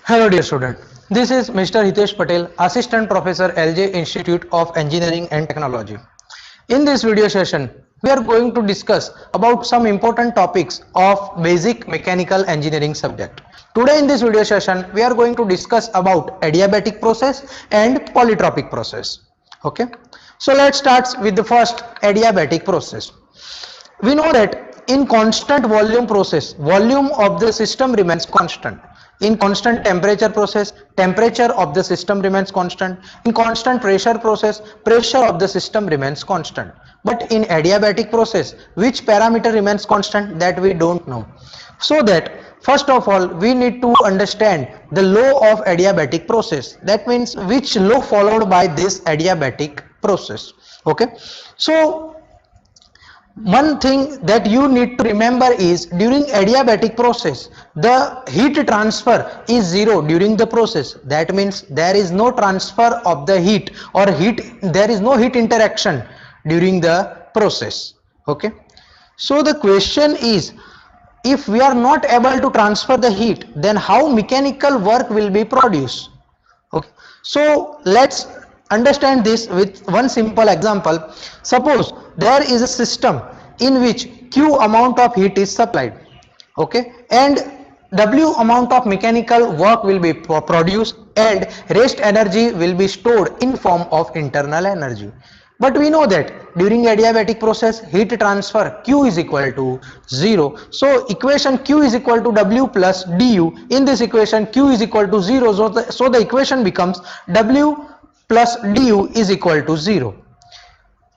Hello dear student, this is Mr. Hitesh Patel, Assistant Professor LJ Institute of Engineering and Technology. In this video session, we are going to discuss about some important topics of basic mechanical engineering subject. Today in this video session, we are going to discuss about adiabatic process and polytropic process. Okay, so let's start with the first adiabatic process. We know that in constant volume process, volume of the system remains constant. In constant temperature process, temperature of the system remains constant. In constant pressure process, pressure of the system remains constant. But in adiabatic process, which parameter remains constant, that we don't know. So that first of all, we need to understand the law of adiabatic process. That means which law followed by this adiabatic process. Okay, so one thing that you need to remember is during adiabatic process the heat transfer is zero during the process. That means there is no transfer of the heat, or there is no heat interaction during the process. Okay, so the question is, if we are not able to transfer the heat, then how mechanical work will be produced? Okay, so let's understand this with one simple example. Suppose there is a system in which Q amount of heat is supplied, okay, and W amount of mechanical work will be produced, and rest energy will be stored in form of internal energy. But we know that during adiabatic process heat transfer Q is equal to 0. So equation Q is equal to W plus du. In this equation Q is equal to 0. So the equation becomes W plus du is equal to 0.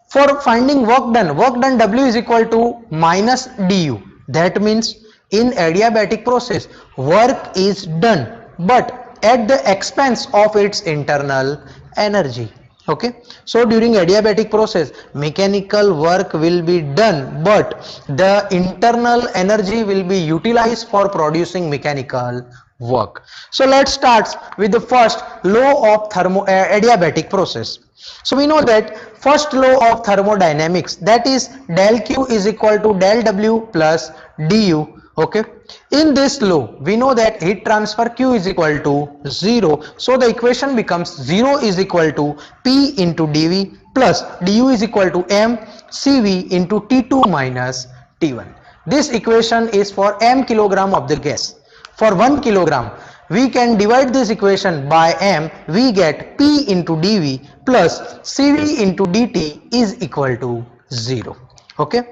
For finding work done W is equal to minus du. That means in adiabatic process work is done, but at the expense of its internal energy. Okay, so during adiabatic process mechanical work will be done, but the internal energy will be utilized for producing mechanical work. So let's start with the first law of adiabatic process. So we know that first law of thermodynamics, that is del Q is equal to del W plus du. Okay, in this law we know that heat transfer Q is equal to 0. So the equation becomes 0 is equal to P into dV plus du is equal to m Cv into T2 minus T1. This equation is for m kilogram of the gas. For 1 kilogram we can divide this equation by m, we get P into dV plus Cv into dt is equal to 0. Okay,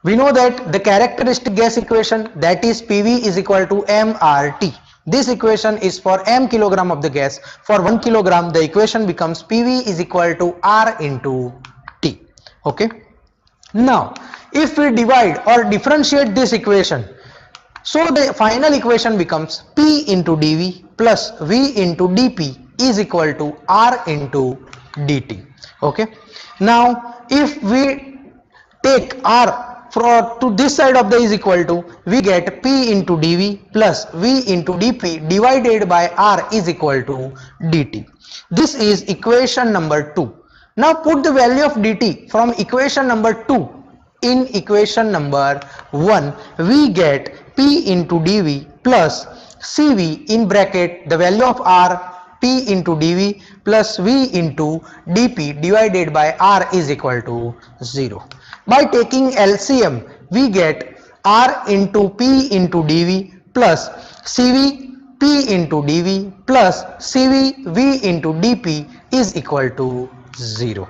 we know that the characteristic gas equation, that is PV is equal to mRT. This equation is for m kilogram of the gas. For 1 kilogram the equation becomes PV is equal to R into T. Okay, now if we divide or differentiate this equation, so the final equation becomes P into dV plus V into dP is equal to R into dt. Okay, now if we take R to this side of the is equal to, we get P into dV plus V into dP divided by R is equal to dt. This is equation number 2. Now put the value of dt from equation number 2 in equation number 1. We get P into dV plus Cv in bracket the value of R P into dV plus V into dP divided by R is equal to 0. By taking LCM we get R into P into dV plus Cv P into dV plus Cv V into dP is equal to 0.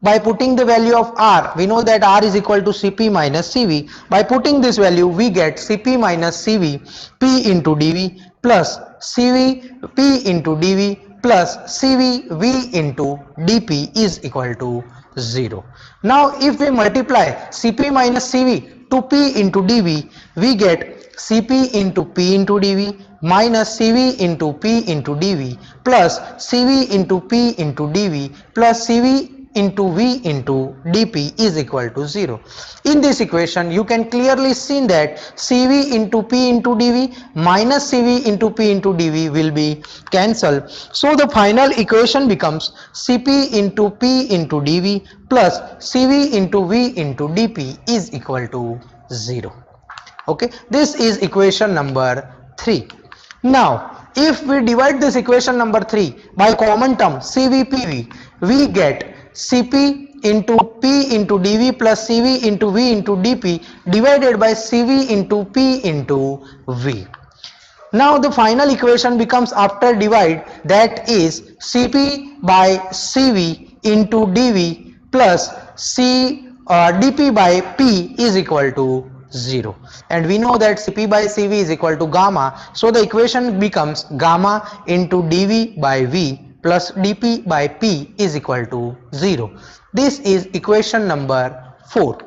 By putting the value of R, we know that R is equal to Cp minus Cv. By putting this value we get Cp minus Cv P into dV plus Cv P into dV plus Cv V into dP is equal to 0. Now if we multiply Cp minus Cv to P into dV, we get Cp into P into dV minus Cv into P into dV plus Cv into P into dV plus Cv into V into dP is equal to 0. In this equation you can clearly see that Cv into P into dV minus Cv into P into dV will be cancelled. So the final equation becomes Cp into P into dV plus Cv into V into dP is equal to 0. Okay, this is equation number 3. Now if we divide this equation number 3 by common term CVPV, we get Cp into P into dV plus Cv into V into dP divided by Cv into P into V. Now the final equation becomes, after divide, that is Cp by Cv into dV plus dP by P is equal to 0, and we know that Cp by Cv is equal to gamma, so the equation becomes gamma into dV by V plus dP by P is equal to 0. This is equation number 4.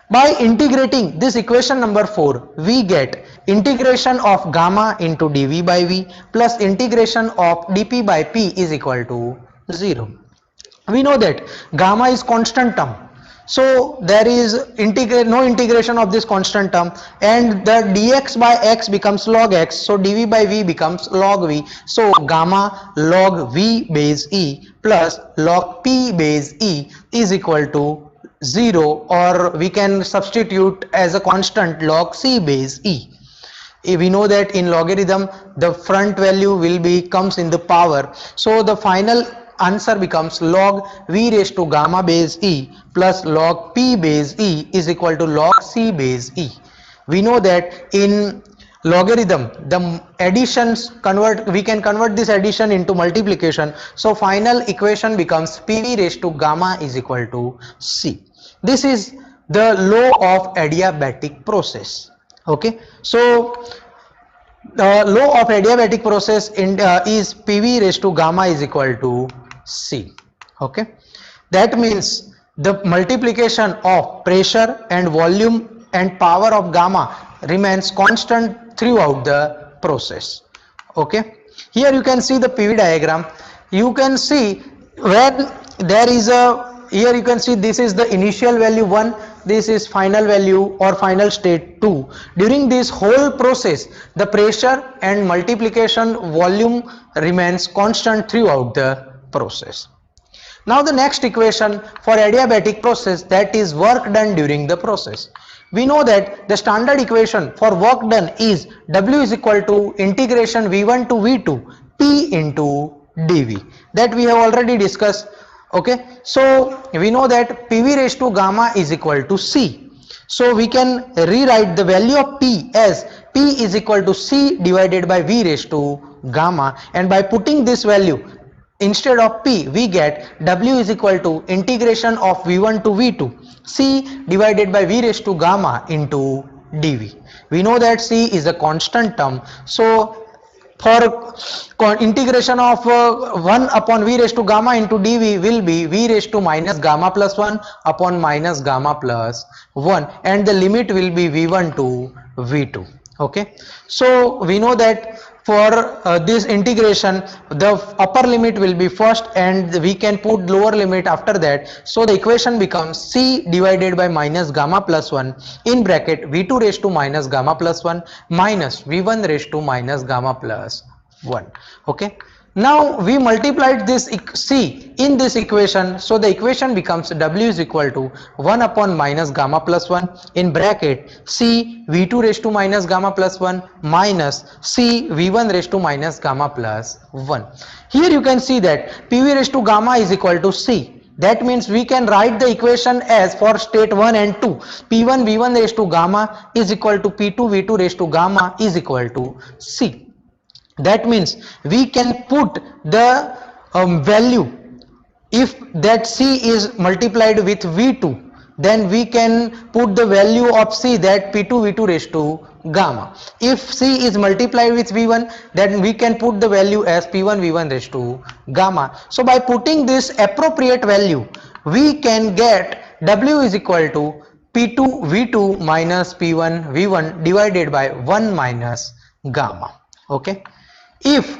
By integrating this equation number 4, we get integration of gamma into dV by V plus integration of dP by P is equal to 0. We know that gamma is constant term, so there is no integration of this constant term, and the dx by x becomes log x, so dv by v becomes log v. So gamma log v base e plus log p base e is equal to 0, or we can substitute as a constant log c base e. We know that in logarithm the front value will be comes in the power, so the final answer becomes log v raised to gamma base e plus log p base e is equal to log c base e. We know that in logarithm the additions we can convert this addition into multiplication, so final equation becomes pv raised to gamma is equal to c. This is the law of adiabatic process. Okay, so the law of adiabatic process is pv raised to gamma is equal to c. Okay, that means the multiplication of pressure and volume and power of gamma remains constant throughout the process. Okay, here you can see the PV diagram. You can see when there is a, here you can see this is the initial value 1, this is final value or final state 2. During this whole process the pressure and multiplication volume remains constant throughout the process. Now the next equation for adiabatic process, that is work done during the process. We know that the standard equation for work done is W is equal to integration V1 to V2 P into dV, that we have already discussed. Okay, so we know that PV raised to gamma is equal to C, so we can rewrite the value of P as P is equal to C divided by V raised to gamma, and by putting this value instead of P we get W is equal to integration of V1 to V2 C divided by V raised to gamma into dV. We know that C is a constant term, so for integration of 1 upon V raised to gamma into dV will be V raised to minus gamma plus 1 upon minus gamma plus 1, and the limit will be V1 to V2. Okay, so we know that for this integration the upper limit will be first and we can put lower limit after that, so the equation becomes C divided by minus gamma plus 1 in bracket V2 raised to minus gamma plus 1 minus V1 raised to minus gamma plus 1. Okay, now we multiplied this C in this equation, so the equation becomes W is equal to 1 upon minus gamma plus 1 in bracket C V2 raised to minus gamma plus 1 minus C V1 raised to minus gamma plus 1. Here you can see that PV raised to gamma is equal to C. That means we can write the equation as for state 1 and 2 P1 V1 raised to gamma is equal to P2 V2 raised to gamma is equal to C. That means we can put the value, if that C is multiplied with V2, then we can put the value of C, that P2 V2 raised to gamma. If C is multiplied with V1, then we can put the value as P1 V1 raised to gamma. So by putting this appropriate value we can get W is equal to P2 V2 minus P1 V1 divided by 1 minus gamma. Okay, if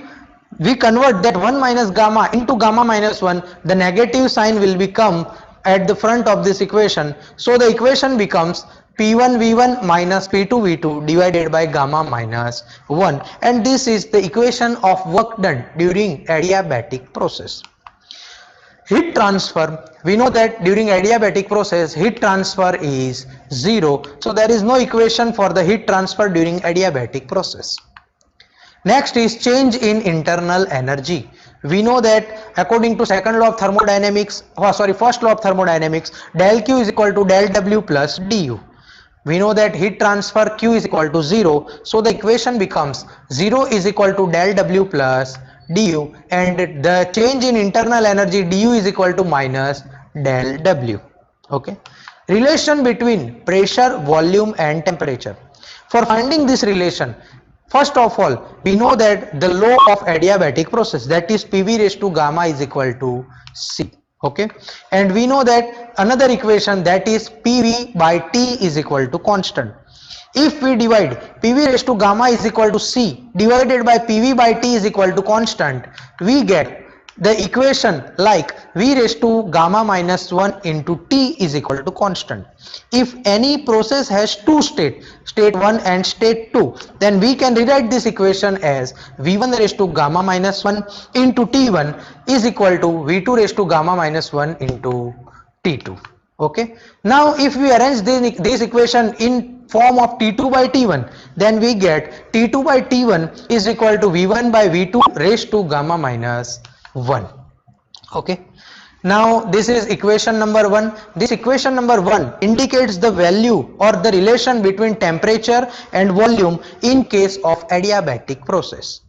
we convert that 1 minus gamma into gamma minus 1, the negative sign will become at the front of this equation. So the equation becomes P1 V1 minus P2 V2 divided by gamma minus 1, and this is the equation of work done during adiabatic process. Heat transfer, we know that during adiabatic process heat transfer is 0, so there is no equation for the heat transfer during adiabatic process. Next is change in internal energy. We know that according to second law of thermodynamics, first law of thermodynamics, del Q is equal to del W plus du. We know that heat transfer Q is equal to 0, so the equation becomes 0 is equal to del W plus du, and the change in internal energy du is equal to minus del W. Okay. Relation between pressure, volume and temperature. For finding this relation, first of all, we know that the law of adiabatic process, that is PV raised to gamma is equal to C. Okay, and we know that another equation, that is PV by T is equal to constant. If we divide PV raised to gamma is equal to C divided by PV by T is equal to constant, we get the equation like V raised to gamma minus 1 into T is equal to constant. If any process has two states, state 1 and state 2, then we can rewrite this equation as V1 raised to gamma minus 1 into T1 is equal to V2 raised to gamma minus 1 into T2. Okay. Now if we arrange this equation in form of T2 by T1, then we get T2 by T1 is equal to V1 by V2 raised to gamma minus 1. Okay. Now this is equation number 1. This equation number 1 indicates the value or the relation between temperature and volume in case of adiabatic process.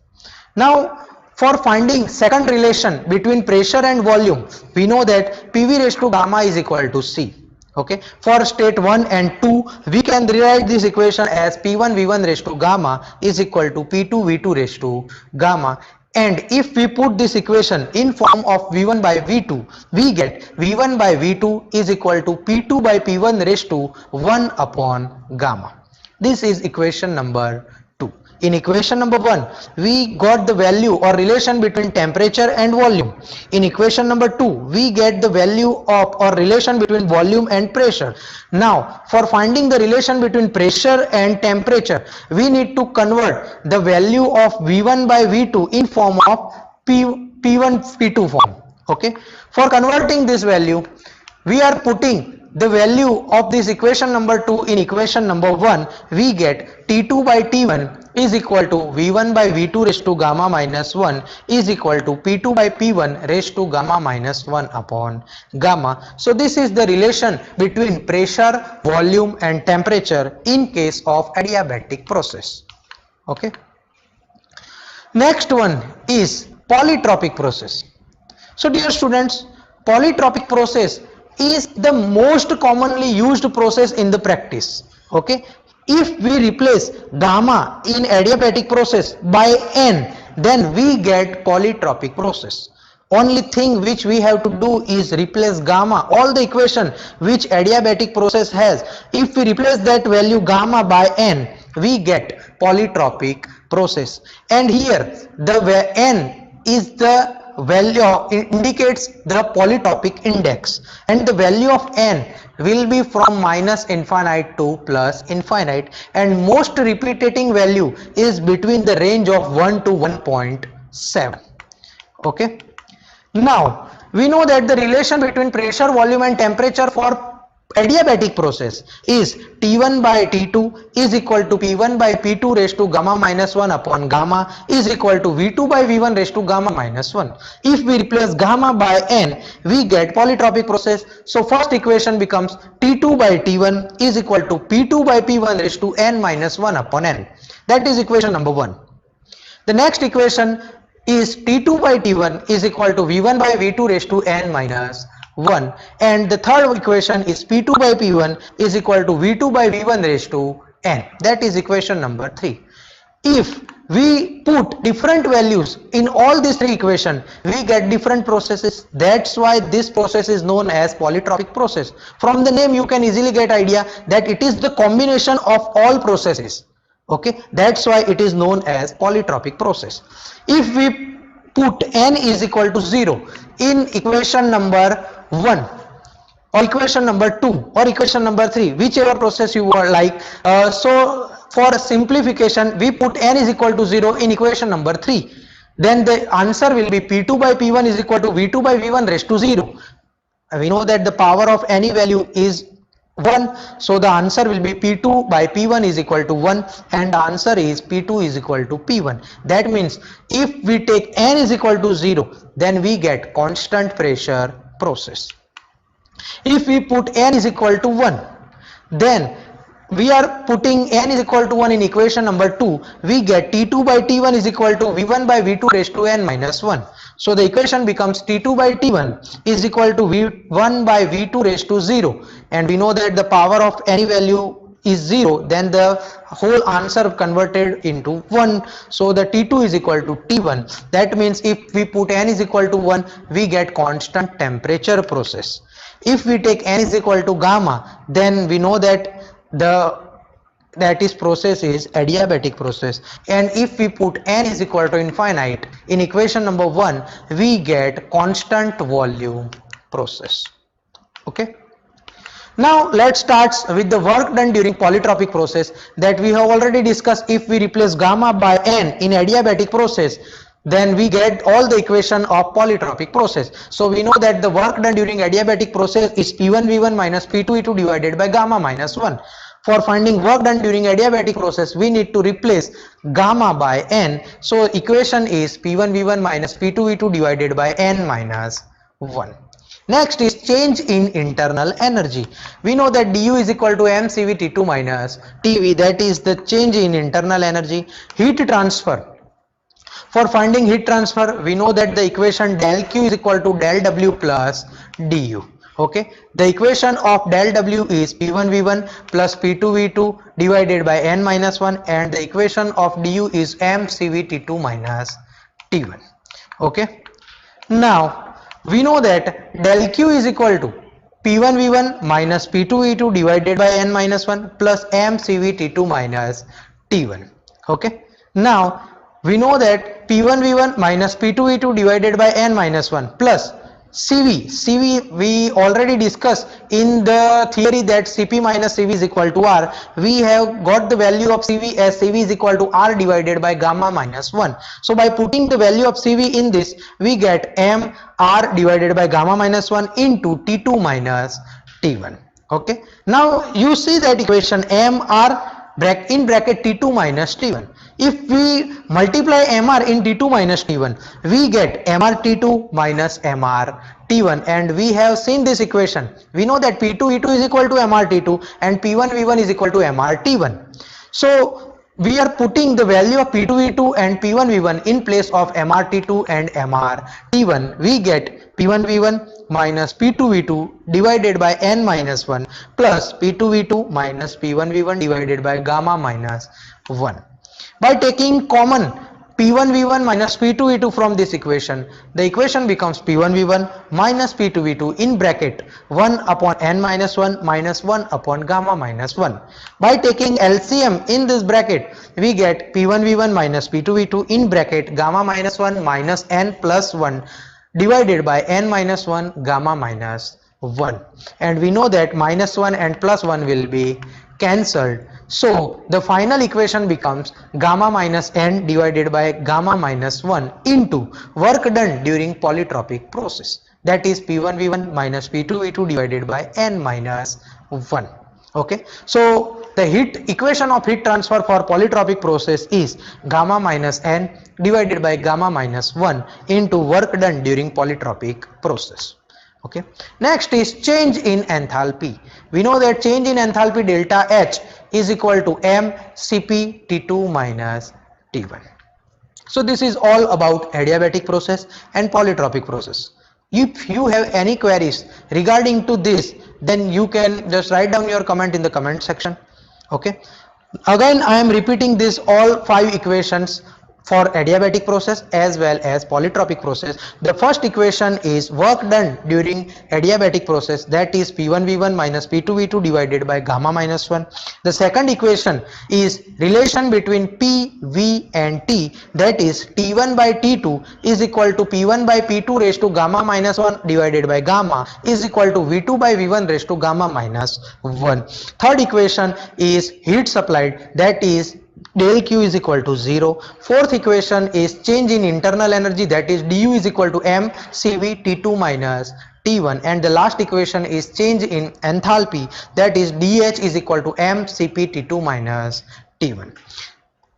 Now for finding second relation between pressure and volume, we know that PV raised to gamma is equal to C. Okay. For state 1 and 2, we can rewrite this equation as P1 V1 raised to gamma is equal to P2 V2 raised to gamma. And if we put this equation in form of V1 by V2, we get V1 by V2 is equal to P2 by P1 raised to 1 upon gamma. This is equation number 2. In equation number 1, we got the value or relation between temperature and volume. In equation number 2, we get the value of or relation between volume and pressure. Now, for finding the relation between pressure and temperature, we need to convert the value of V1 by V2 in form of P1 P2 form. Okay. For converting this value, we are putting the value of this equation number 2 in equation number 1. We get T2 by T1 is equal to V1 by V2 raised to gamma minus 1 is equal to P2 by P1 raised to gamma minus 1 upon gamma. So this is the relation between pressure, volume and temperature in case of adiabatic process. Okay. Next one is polytropic process. So dear students, polytropic process is the most commonly used process in the practice. Okay. If we replace gamma in adiabatic process by N, then we get polytropic process. Only thing which we have to do is replace gamma. All the equation which adiabatic process has, if we replace that value gamma by N, we get polytropic process. And here the N is the value indicates the polytropic index, and the value of N will be from minus infinite to plus infinite, and most repeating value is between the range of 1 to 1.7. Okay. Now we know that the relation between pressure, volume and temperature for adiabatic process is T1 by T2 is equal to P1 by P2 raised to gamma minus 1 upon gamma is equal to V2 by V1 raised to gamma minus 1. If we replace gamma by N, we get polytropic process. So first equation becomes T2 by T1 is equal to P2 by P1 raised to N minus 1 upon N. That is equation number 1. The next equation is T2 by T1 is equal to V1 by V2 raised to N minus 1, and the third equation is P2 by P1 is equal to V2 by V1 raised to N. That is equation number 3. If we put different values in all these three equations, we get different processes. That's why this process is known as polytropic process. From the name you can easily get idea that it is the combination of all processes. Okay, that's why it is known as polytropic process. If we put n is equal to 0 in equation number 1 or equation number 2 or equation number 3, whichever process you would like. So for simplification, we put n is equal to 0 in equation number 3. Then the answer will be P2 by P1 is equal to V2 by V1 raised to 0. We know that the power of any value is 1, so the answer will be P2 by P1 is equal to 1, and the answer is P2 is equal to P1. That means if we take n is equal to 0, then we get constant pressure process. If we put n is equal to 1, then we are putting n is equal to 1 in equation number 2, we get T2 by T1 is equal to V1 by V2 raised to n minus 1. So the equation becomes T2 by T1 is equal to V1 by V2 raised to 0, and we know that the power of any value is 0, then the whole answer converted into 1, so the T2 is equal to T1. That means if we put n is equal to 1, we get constant temperature process. If we take n is equal to gamma, then we know that process is adiabatic process, and if we put n is equal to infinite in equation number 1, we get constant volume process. Okay, now let's start with the work done during polytropic process that we have already discussed. If we replace gamma by n in adiabatic process, then we get all the equation of polytropic process. So we know that the work done during adiabatic process is P1 V1 minus P2 E2 divided by gamma minus 1. For finding work done during adiabatic process, we need to replace gamma by n. So equation is P1 V1 minus P2 E2 divided by n minus 1. Next is change in internal energy. We know that du is equal to mCv T2 minus Tv, that is the change in internal energy. Heat transfer. For finding heat transfer, we know that the equation del Q is equal to del W plus du. Okay, the equation of del W is P1 V1 plus P2 V2 divided by n minus 1, and the equation of du is mCv T2 minus T1. Okay, now we know that del Q is equal to P1 V1 minus P2 V2 divided by n minus 1 plus mCv T2 minus T1. Okay, now we know that P1 V1 minus P2 V2 divided by n minus 1 plus Cv we already discussed in the theory that Cp minus Cv is equal to R. We have got the value of Cv as Cv is equal to R divided by gamma minus 1. So by putting the value of Cv in this, we get m R divided by gamma minus 1 into T2 minus T1. Okay, now you see that equation m R in bracket T2 minus T1. If we multiply mr in T2 minus T1, we get mr T2 minus mr T1, and we have seen this equation. We know that P2 V2 is equal to mr T2 and P1 V1 is equal to mr T1. So we are putting the value of P2 V2 and P1 V1 in place of mr T2 and mr T1. We get P1 V1 minus P2 V2 divided by n minus 1 plus P2 V2 minus P1 V1 divided by gamma minus 1. By taking common P1 V1 minus P2 V2 from this equation, the equation becomes P1 V1 minus P2 V2 in bracket 1 upon n minus 1 minus 1 upon gamma minus 1. By taking LCM in this bracket, we get P1 V1 minus P2 V2 in bracket gamma minus 1 minus n plus 1 divided by n minus 1 gamma minus 1. And we know that minus 1 and plus 1 will be cancelled. So the final equation becomes gamma minus n divided by gamma minus 1 into work done during polytropic process, that is P1 V1 minus P2 V2 divided by n minus 1. Okay, so the equation of heat transfer for polytropic process is gamma minus n divided by gamma minus 1 into work done during polytropic process. Okay, next is change in enthalpy. We know that change in enthalpy delta H is equal to m Cp T2 minus T1. So this is all about adiabatic process and polytropic process. If you have any queries regarding to this, then you can just write down your comment in the comment section. Okay, again I am repeating this all 5 equations for adiabatic process as well as polytropic process. The first equation is work done during adiabatic process, that is P1V1 minus P2V2 divided by gamma minus 1. The second equation is relation between P, V and T, that is T1 by T2 is equal to P1 by P2 raised to gamma minus 1 divided by gamma is equal to V2 by V1 raised to gamma minus 1. Third equation is heat supplied, that is del Q is equal to 0. Fourth equation is change in internal energy, that is du is equal to m Cv T2 minus T1, and the last equation is change in enthalpy, that is dH is equal to m Cp T2 minus T1.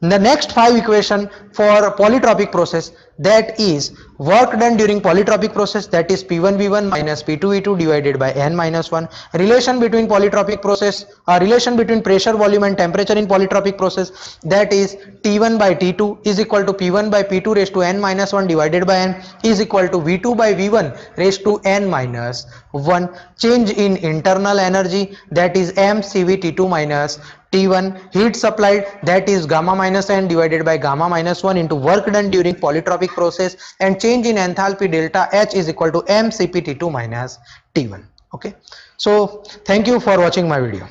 The next 5 equation for polytropic process, that is work done during polytropic process, that is P1V1 minus P2V2 divided by n minus 1. Relation between polytropic process, relation between pressure, volume and temperature in polytropic process, that is T1 by T2 is equal to P1 by P2 raised to n minus 1 divided by n is equal to V2 by V1 raised to n minus 1. Change in internal energy, that is m Cv T2 minus T1. Heat supplied, that is gamma minus n divided by gamma minus 1 into work done during polytropic process, and change in enthalpy delta H is equal to m Cp T2 minus T1. Okay, so thank you for watching my video.